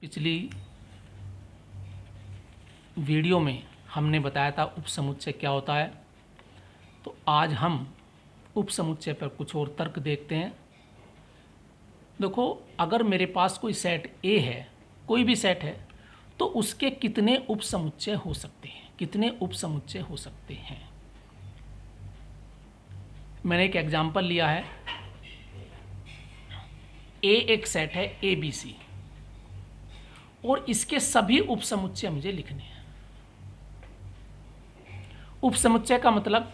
पिछली वीडियो में हमने बताया था उपसमुच्चय क्या होता है। तो आज हम उपसमुच्चय पर कुछ और तर्क देखते हैं। देखो, अगर मेरे पास कोई सेट ए है, कोई भी सेट है, तो उसके कितने उपसमुच्चय हो सकते हैं, कितने उपसमुच्चय हो सकते हैं। मैंने एक एग्जांपल लिया है। ए एक सेट है ए बी सी और इसके सभी उपसमुच्चय मुझे लिखने हैं। उपसमुच्चय का मतलब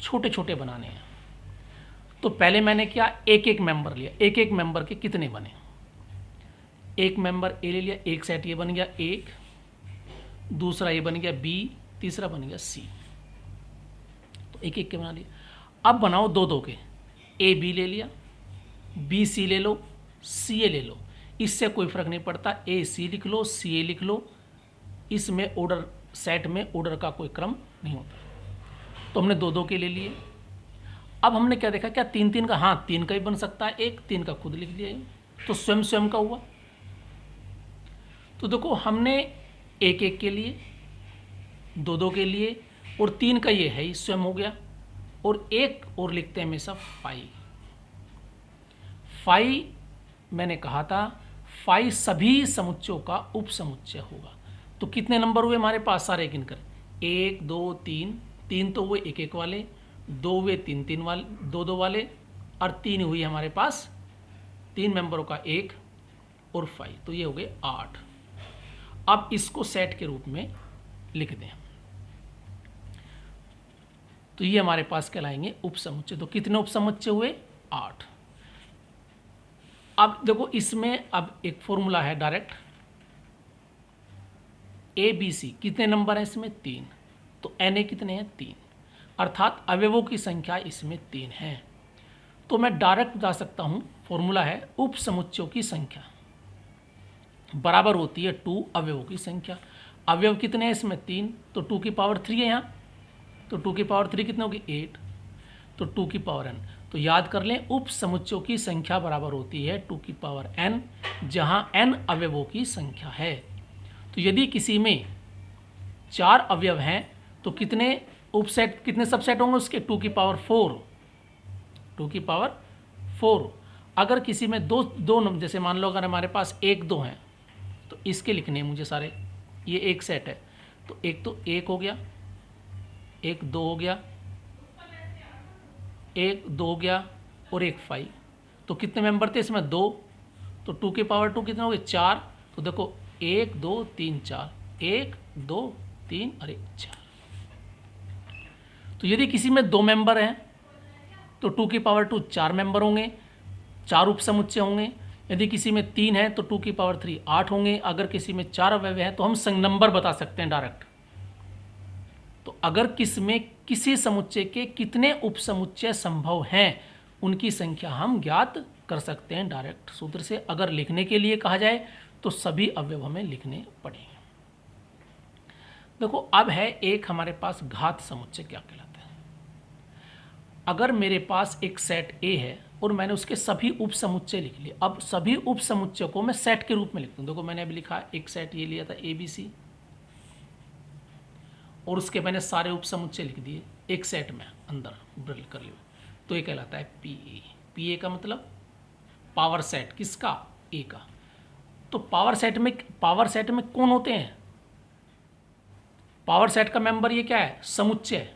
छोटे छोटे बनाने हैं। तो पहले मैंने क्या, एक एक मेंबर लिया। एक एक मेंबर के कितने बने, एक मेंबर ए ले लिया, एक सेट ये बन गया एक, दूसरा ये बन गया बी, तीसरा बन गया सी। तो एक एक के बना लिया। अब बनाओ दो दो के, ए बी ले लिया, बी सी ले लो, सी ए ले लो। इससे कोई फर्क नहीं पड़ता, ए सी लिख लो, सी ए लिख लो। इसमें ऑर्डर, सेट में ऑर्डर का कोई क्रम नहीं होता। तो हमने दो दो के ले लिए। अब हमने क्या देखा, क्या तीन तीन का, हाँ तीन का ही बन सकता है, एक तीन का खुद लिख लिया, तो स्वयं स्वयं का हुआ। तो देखो, हमने एक एक के लिए, दो दो के लिए और तीन का ये है ही स्वयं हो गया। और एक और लिखते हैं हमेशा फाई। फाई मैंने कहा था, फाई सभी समुच्चयों का उपसमुच्चय होगा। तो कितने नंबर हुए हमारे पास, सारे गिनकर, एक दो तीन, तीन तो हुए एक एक वाले, दो हुए तीन तीन वाले, दो दो वाले, और तीन हुई हमारे पास तीन मेंबरों का एक और फाइव, तो ये हो गए 8। अब इसको सेट के रूप में लिख दें, तो ये हमारे पास कहलाएंगे उपसमुच्चय। तो कितने उपसमुच्चय हुए, 8। अब देखो, इसमें अब एक फॉर्मूला है डायरेक्ट, ए बी सी कितने नंबर हैं इसमें, 3। तो एन ए कितने हैं, 3, अर्थात अवयवों की संख्या इसमें 3 है। तो मैं डायरेक्ट जा सकता हूं, फॉर्मूला है उपसमुच्चयों की संख्या बराबर होती है 2 अवयवों की संख्या। अवयव कितने हैं इसमें, 3, तो 2 की पावर 3 है यहाँ, तो 2 की पावर 3 कितने होगी, 8, तो 2 की पावर n। तो याद कर लें, उपसमुच्चयों की संख्या बराबर होती है 2 की पावर n, जहां n अवयवों की संख्या है। तो यदि किसी में 4 अवयव हैं तो कितने उपसेट, कितने सबसेट होंगे उसके, 2 की पावर 4, 2 की पावर 4। अगर किसी में दो जैसे मान लो अगर हमारे पास 1 2 हैं, तो इसके लिखने हैं मुझे सारे, ये एक सेट है, तो एक तो 1 हो गया, एक 2 हो गया, एक 2 हो गया और एक 5। तो कितने मेंबर थे इसमें, 2, तो 2 की पावर 2 कितने हो गए, 4। तो देखो 1 2 3 4, 1 2 3 और 1 4। तो यदि किसी में 2 मेंबर हैं तो 2 की पावर 2 4 मेंबर होंगे, 4 उपसमुच्चय होंगे। यदि किसी में 3 है तो 2 की पावर 3 8 होंगे। अगर किसी में 4 अवयव हैं तो हम संगनंबर बता सकते हैं डायरेक्ट। तो अगर किसी समुच्चय के कितने उपसमुच्चय संभव हैं, उनकी संख्या हम ज्ञात कर सकते हैं डायरेक्ट सूत्र से। अगर लिखने के लिए कहा जाए तो सभी अवयव हमें लिखने पड़ेंगे। देखो, अब है एक हमारे पास घात समुच्चय क्या कहलाता है। अगर मेरे पास एक सेट ए है और मैंने उसके सभी उपसमुच्चय लिख लिए, अब सभी उपसमुच्चय को मैं सेट के रूप में लिखता हूँ। देखो, मैंने अभी लिखा एक सेट ये लिया था ए बी सी, और उसके मैंने सारे उपसमुच्चय लिख दिए एक सेट में अंदर ड्रिल कर लिया, तो ये कहलाता है पी ए। पी ए का मतलब पावर सेट, किसका, ए का। तो पावर सेट में कौन होते हैं, पावर सेट का मेंबर ये क्या है, समुच्चय।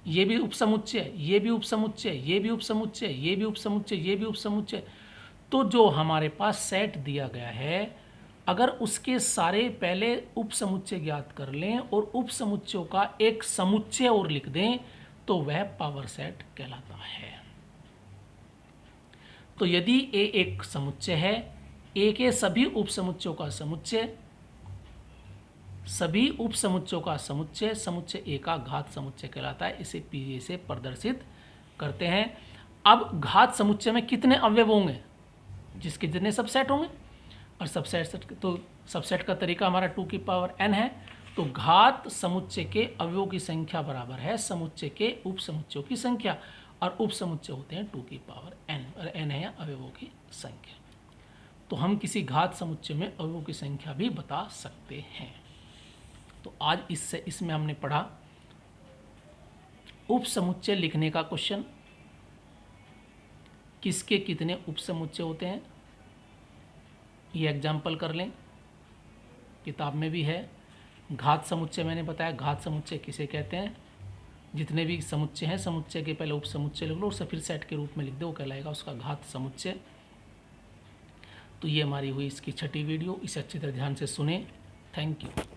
ये भी उपसमुच्चय, ये भी उपसमुच्चय, ये भी उपसमुच्चय, ये भी उपसमुच्चय, ये भी उपसमुच्चय। तो जो हमारे पास सेट दिया गया है, अगर उसके सारे पहले उपसमुच्चय ज्ञात कर लें और उपसमुच्चयों का एक समुच्चय और लिख दें, तो वह पावर सेट कहलाता है। तो यदि ए एक समुच्चय है, ए के सभी उपसमुच्चयों का समुच्चय, सभी उपसमुच्चयों का समुच्चय, समुच्चय ए का घात समुच्चय कहलाता है। इसे पी से प्रदर्शित करते हैं। अब घात समुच्चय में कितने अवयव होंगे, जिसके जितने सबसेट होंगे, और सबसेट का तरीका हमारा 2 की पावर n है। तो घात समुच्चय के अवयवों की संख्या बराबर है समुच्चय के उपसमुच्चयों की संख्या, और उपसमुच्चय होते हैं 2 की पावर n, और n है अवयवों की संख्या। तो तो हम किसी घात समुच्चय में अवयवों की संख्या भी बता सकते हैं। तो आज इसमें हमने पढ़ा उप समुच्चय लिखने का क्वेश्चन, किसके कितने उप समुच्चय होते हैं, ये एग्जाम्पल कर लें, किताब में भी है। घात समुच्चय मैंने बताया, घात समुच्चय किसे कहते हैं, जितने भी समुच्चय हैं समुच्चय के पहले उप समुच्चय लिख लो और फिर सेट के रूप में लिख दो, वो कहलाएगा उसका घात समुच्चय। तो ये हमारी हुई इसकी छठी वीडियो, इसे अच्छी तरह ध्यान से सुने। Thank you.